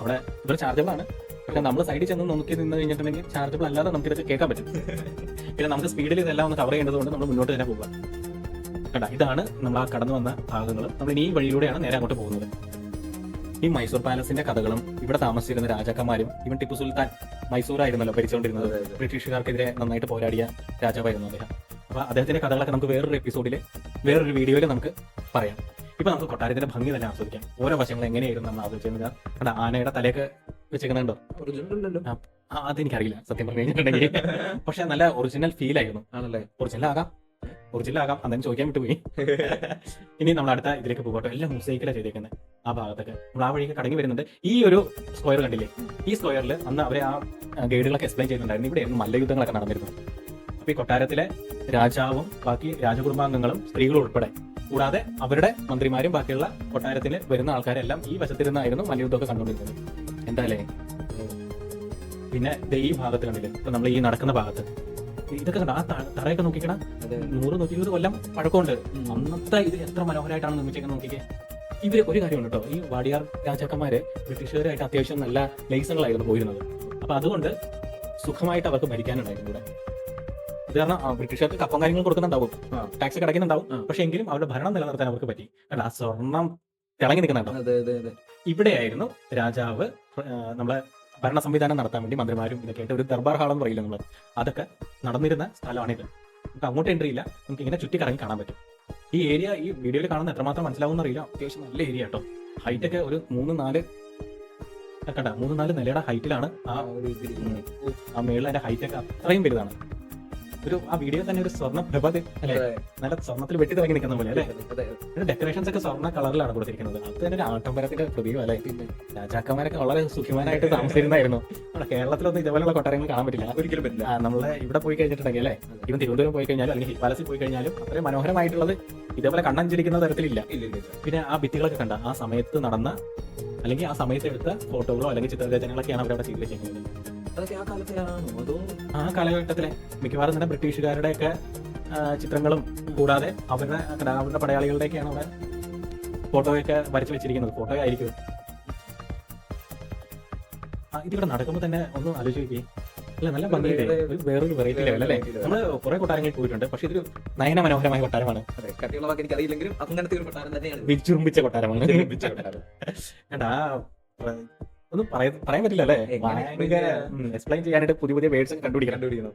അവിടെ ഇതൊരു ചാർജബിൾ ആണ്. പക്ഷെ നമ്മൾ സൈഡിൽ ചെന്ന് നോക്കി നിന്ന് കഴിഞ്ഞിട്ടുണ്ടെങ്കിൽ ചാർജബിൾ അല്ലാതെ നമുക്ക് ഇതൊക്കെ കേൾക്കാൻ പറ്റും. പിന്നെ നമുക്ക് സ്പീഡിൽ ഇതെല്ലാം ഒന്ന് കവർ ചെയ്യേണ്ടതുകൊണ്ട് നമ്മൾ മുന്നോട്ട് തന്നെ പോകാം. കണ്ടാ, ഇതാണ് നമ്മൾ ആ കടന്നു വന്ന ഭാഗങ്ങൾ. നമ്മൾ ഇനി ഈ വഴിയിലൂടെയാണ് നേരെ അങ്ങോട്ട് പോകുന്നത്. ഈ മൈസൂർ പാലസിന്റെ കഥകളും ഇവിടെ താമസിച്ചിരുന്ന രാജാക്കന്മാരും, ഇവൻ ടിപ്പു സുൽത്താൻ മൈസൂർ ആയിരുന്നല്ലോ ഭരിച്ചുകൊണ്ടിരുന്നത്. ബ്രിട്ടീഷുകാർക്കെതിരെ നന്നായിട്ട് പോരാടിയ രാജാവായിരുന്നു അദ്ദേഹം. അപ്പൊ അദ്ദേഹത്തിന്റെ കഥകളൊക്കെ നമുക്ക് വേറൊരു എപ്പിസോഡിൽ, വേറൊരു വീഡിയോയിൽ നമുക്ക് പറയാം. ഇപ്പൊ നമുക്ക് കൊട്ടാരത്തിന്റെ ഭംഗി തന്നെ ആസ്വദിക്കാം. ഓരോ വശങ്ങൾ എങ്ങനെയായിരുന്നു നമ്മൾ ആസ്വദിച്ചിരുന്നത്. കണ്ടാ, ആനയുടെ തലയൊക്കെ വെച്ചേക്കുന്നുണ്ടോ? അതെനിക്കറിയില്ല സത്യം പറഞ്ഞു കഴിഞ്ഞിട്ടുണ്ടെങ്കിൽ. പക്ഷെ നല്ല ഒറിജിനൽ ഫീൽ ആയിരുന്നു. ആണല്ലേ? ഒറിജിനൽ ആകാം അന്നേരം ചോദിക്കാൻ വിട്ടുപോയി. ഇനി നമ്മൾ അടുത്ത ഇതിലേക്ക് പോകട്ടെ. എല്ലാം മുസൈക്കിലാണ് ചെയ്തേക്കുന്നത്. ആ ഭാഗത്തൊക്കെ നമ്മൾ ആ വഴിക്ക് കടങ്ങി വരുന്നുണ്ട്. ഈ ഒരു സ്ക്വയർ കണ്ടില്ലേ? ഈ സ്ക്വയറിൽ അന്ന് അവരെ ആ ഗൈഡുകളൊക്കെ എക്സ്പ്ലെയിൻ ചെയ്യുന്നുണ്ടായിരുന്നു. ഇവിടെയായിരുന്നു മല്ലയുദ്ധങ്ങളൊക്കെ നടന്നിരുന്നത്. അപ്പൊ ഈ കൊട്ടാരത്തിലെ രാജാവും ബാക്കി രാജകുടുംബാംഗങ്ങളും സ്ത്രീകളും ഉൾപ്പെടെ, കൂടാതെ അവരുടെ മന്ത്രിമാരും ബാക്കിയുള്ള കൊട്ടാരത്തിൽ വരുന്ന ആൾക്കാരെല്ലാം ഈ വശത്തിരുന്നായിരുന്നു മല്ലയുദ്ധമൊക്കെ കണ്ടുകൊണ്ടിരുന്നത്. എന്തായാലേ. പിന്നെ ഈ ഭാഗത്ത് കണ്ടില്ലേ? ഇപ്പൊ നമ്മൾ ഈ നടക്കുന്ന ഭാഗത്ത് ഇതൊക്കെ കണ്ട, ആ തറയൊക്കെ നോക്കിക്കണം. 100-120 കൊല്ലം പഴക്കമുണ്ട്. അന്നത്തെ ഇത് എത്ര മനോഹരമായിട്ടാണ് നിർമ്മിച്ചേക്കുന്നത് നോക്കിക്കേ. ഇവര് ഒരു കാര്യമുണ്ട് കേട്ടോ, ഈ വാടിയാർ രാജാക്കന്മാര് ബ്രിട്ടീഷുകാരായിട്ട് അത്യാവശ്യം നല്ല ലൈസങ്ങളായിരുന്നു പോയിരുന്നത്. അപ്പൊ അതുകൊണ്ട് സുഖമായിട്ട് അവർക്ക് ഭരിക്കാനുണ്ടായിരുന്നു ഇവിടെ. ഇത് കാരണം ബ്രിട്ടീഷുകാർക്ക് കപ്പം കാര്യങ്ങൾ കൊടുക്കുന്നുണ്ടാവും, ടാക്സ് അടയ്ക്കുന്നുണ്ടാവും. പക്ഷെ എങ്കിലും അവരുടെ ഭരണം നിലനിർത്താൻ അവർക്ക് പറ്റി. അല്ല, ആ സ്വർണം തിളങ്ങി നിൽക്കുന്നുണ്ടോ? ഇവിടെയായിരുന്നു രാജാവ് നമ്മളെ ഭരണ സംവിധാനം നടത്താൻ വേണ്ടി മന്ത്രിമാരും ഇതൊക്കെ ആയിട്ട് ഒരു ദർബാർ ഹാൾ എന്ന് പറയില്ല നമ്മൾ, അതൊക്കെ നടന്നിരുന്ന സ്ഥലമാണിത്. നമുക്ക് അങ്ങോട്ട് എൻട്രി ഇല്ല, നമുക്ക് ഇങ്ങനെ ചുറ്റി കറങ്ങി കാണാൻ പറ്റും. ഈ ഏരിയ ഈ വീഡിയോയിൽ കാണുന്ന എത്രമാത്രം മനസ്സിലാവുന്ന അറിയില്ല. അത്യാവശ്യം നല്ല ഏരിയ കേട്ടോ. ഹൈറ്റ് ഒക്കെ ഒരു 3-4 നിലയുടെ ഹൈറ്റിലാണ് ആ മേളിൽ. അതിന്റെ ഹൈറ്റ് ഒക്കെ അത്രയും വലുതാണ്. ആ വീഡിയോ തന്നെ ഒരു സ്വർണ്ണ പ്രഭ അല്ലെ, നല്ല സ്വർണ്ണത്തിൽ വെട്ടി തിളങ്ങി നിൽക്കുന്ന പോലെ അല്ലെ. ഡെക്കറേഷൻസ് ഒക്കെ സ്വർണ്ണ കളറിലാണ് കൊടുത്തിരിക്കുന്നത്. അത് തന്നെ ഒരു ആഡംബരത്തിന്റെ പ്രതീകം അല്ലെ. രാജാക്കന്മാരൊക്കെ വളരെ സുഖിമാനായിട്ട് താമസിച്ചിരുന്നായിരുന്നു. നമ്മുടെ കേരളത്തിലൊന്നും ഇതേപോലെയുള്ള കൊട്ടാരങ്ങൾ കാണാൻ പറ്റില്ല, ഒരിക്കലും പറ്റില്ല. നമ്മളെ ഇവിടെ പോയി കഴിഞ്ഞിട്ടുണ്ടെങ്കിൽ അല്ലെ, ഇവൻ തിരുവനന്തപുരം പോയി കഴിഞ്ഞാലും അല്ലെങ്കിൽ ഹിൽ പാലസിൽ പോയി കഴിഞ്ഞാലും അത്രയും മനോഹരമായിട്ടുള്ളത് ഇതേപോലെ കണ്ണഞ്ചിരിക്കുന്ന തരത്തിലില്ല. പിന്നെ ആ ഭിത്തികളൊക്കെ കണ്ട ആ സമയത്ത് നടന്ന അല്ലെങ്കിൽ ആ സമയത്ത് എടുത്ത ഫോട്ടോകളോ അല്ലെങ്കിൽ ചിത്രരചനകളൊക്കെയാണ് അവരവിടെ ചെയ്ത് വെച്ചിരിക്കുന്നത്. ആ കാലഘട്ടത്തിലെ മിക്കവാറും തന്നെ ബ്രിട്ടീഷുകാരുടെ ഒക്കെ ചിത്രങ്ങളും കൂടാതെ അവരുടെ പടയാളികളുടെയൊക്കെയാണ് അവിടെ ഫോട്ടോയൊക്കെ വരച്ചു വെച്ചിരിക്കുന്നത്. ഫോട്ടോ ആയിരിക്കും. ഇതിവിടെ നടക്കുമ്പോൾ തന്നെ ഒന്ന് ആലോചിക്കേ. അല്ല, നല്ല ഭംഗിയില്ലേ, വേറൊരു വെറൈറ്റി ലെവൽ അല്ലേ. നമ്മള് കുറെ കൊട്ടാരങ്ങളിൽ പോയിട്ടുണ്ട്, പക്ഷെ ഇതൊരു നയന മനോഹരമായ കൊട്ടാരമാണ്. വിജൃംഭിച്ച കൊട്ടാരമാണ്. ഏട്ടാ, ഒന്നും പറയാൻ പറ്റില്ല അല്ലേ. ഭയങ്കര എക്സ്പ്ലെയിൻ ചെയ്യാനായിട്ട് പുതിയ വേർഡ്സ് കണ്ടുപിടിക്കണം.